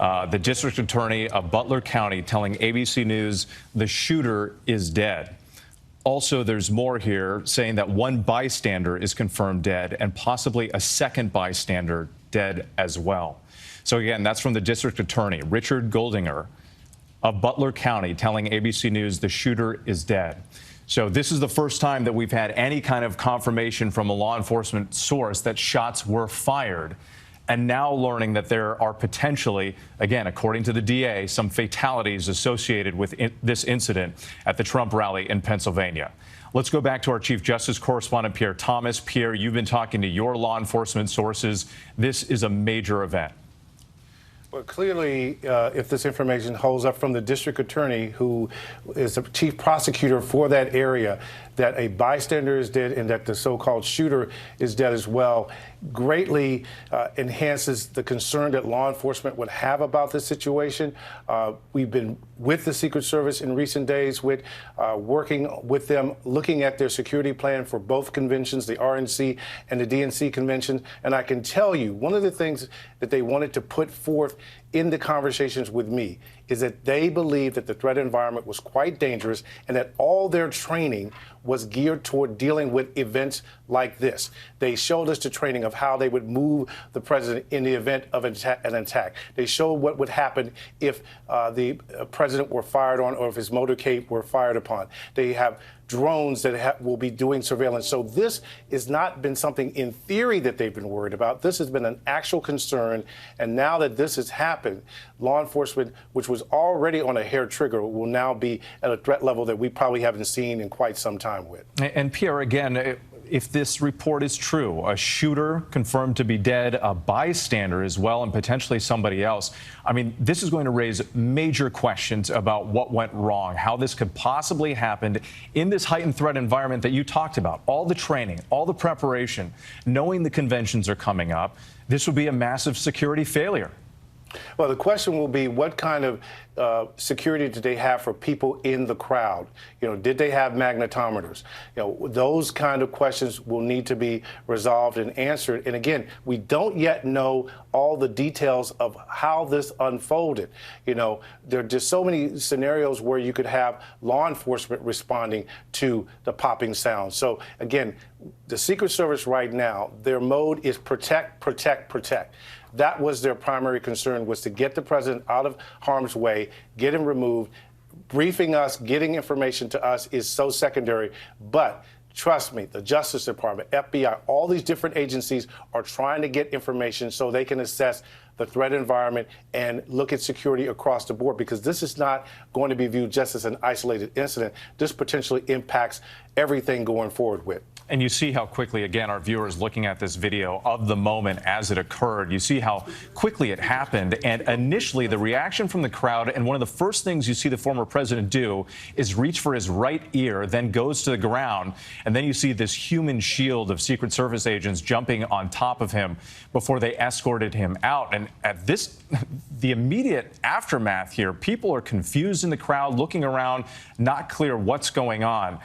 The district attorney of Butler County telling ABC News the shooter is dead. Also, there's more here saying that one bystander is confirmed dead and possibly a second bystander dead as well. So again, that's from the district attorney, Richard Goldinger of Butler County, telling ABC News the shooter is dead. So this is the first time that we've had any kind of confirmation from a law enforcement source that shots were fired. And now learning that there are potentially, again, according to the DA, some fatalities associated with this incident at the Trump rally in Pennsylvania. Let's go back to our Chief Justice correspondent, Pierre Thomas. Pierre, you've been talking to your law enforcement sources. This is a major event. Well, clearly, if this information holds up from the district attorney, who is the chief prosecutor for that area, that a bystander is dead and that the so-called shooter is dead as well, greatly enhances the concern that law enforcement would have about this situation. We've been with the Secret Service in recent days, working with them, looking at their security plan for both conventions, the RNC and the DNC convention. And I can tell you, one of the things that they wanted to put forth in the conversations with me is that they believed that the threat environment was quite dangerous and that all their training was geared toward dealing with events like this. They showed us the training of how they would move the president in the event of an attack. They showed what would happen if the president were fired on or if his motorcade were fired upon. They have drones that will be doing surveillance. So this has not been something in theory that they've been worried about. This has been an actual concern. And now that this has happened, law enforcement, which was already on a hair trigger, will now be at a threat level that we probably haven't seen in quite some time with. And Pierre, again, if this report is true, a shooter confirmed to be dead, a bystander as well, and potentially somebody else, I mean, this is going to raise major questions about what went wrong, how this could possibly happen in this heightened threat environment that you talked about. All the training, all the preparation, knowing the conventions are coming up, this would be a massive security failure. Well, the question will be, what kind of security did they have for people in the crowd? You know, did they have magnetometers? You know, those kind of questions will need to be resolved and answered. And again, we don't yet know all the details of how this unfolded. You know, there are just so many scenarios where you could have law enforcement responding to the popping sound. So again, the Secret Service right now, their mode is protect, protect, protect. That was their primary concern, was to get the president out of harm's way, get him removed. Briefing us, getting information to us is so secondary. But trust me, the Justice Department, FBI, all these different agencies are trying to get information so they can assess the threat environment and look at security across the board, because this is not going to be viewed just as an isolated incident. This potentially impacts everything going forward with. And you see how quickly, again, our viewers looking at this video of the moment as it occurred, you see how quickly it happened. And initially, the reaction from the crowd, and one of the first things you see the former president do is reach for his right ear, then goes to the ground. And then you see this human shield of Secret Service agents jumping on top of him before they escorted him out. And at this, the immediate aftermath here, people are confused in the crowd, looking around, not clear what's going on.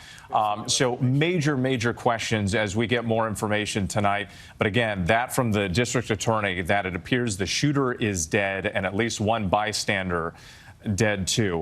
So major questions as we get more information tonight. But again, that from the district attorney, that it appears the shooter is dead and at least one bystander dead too.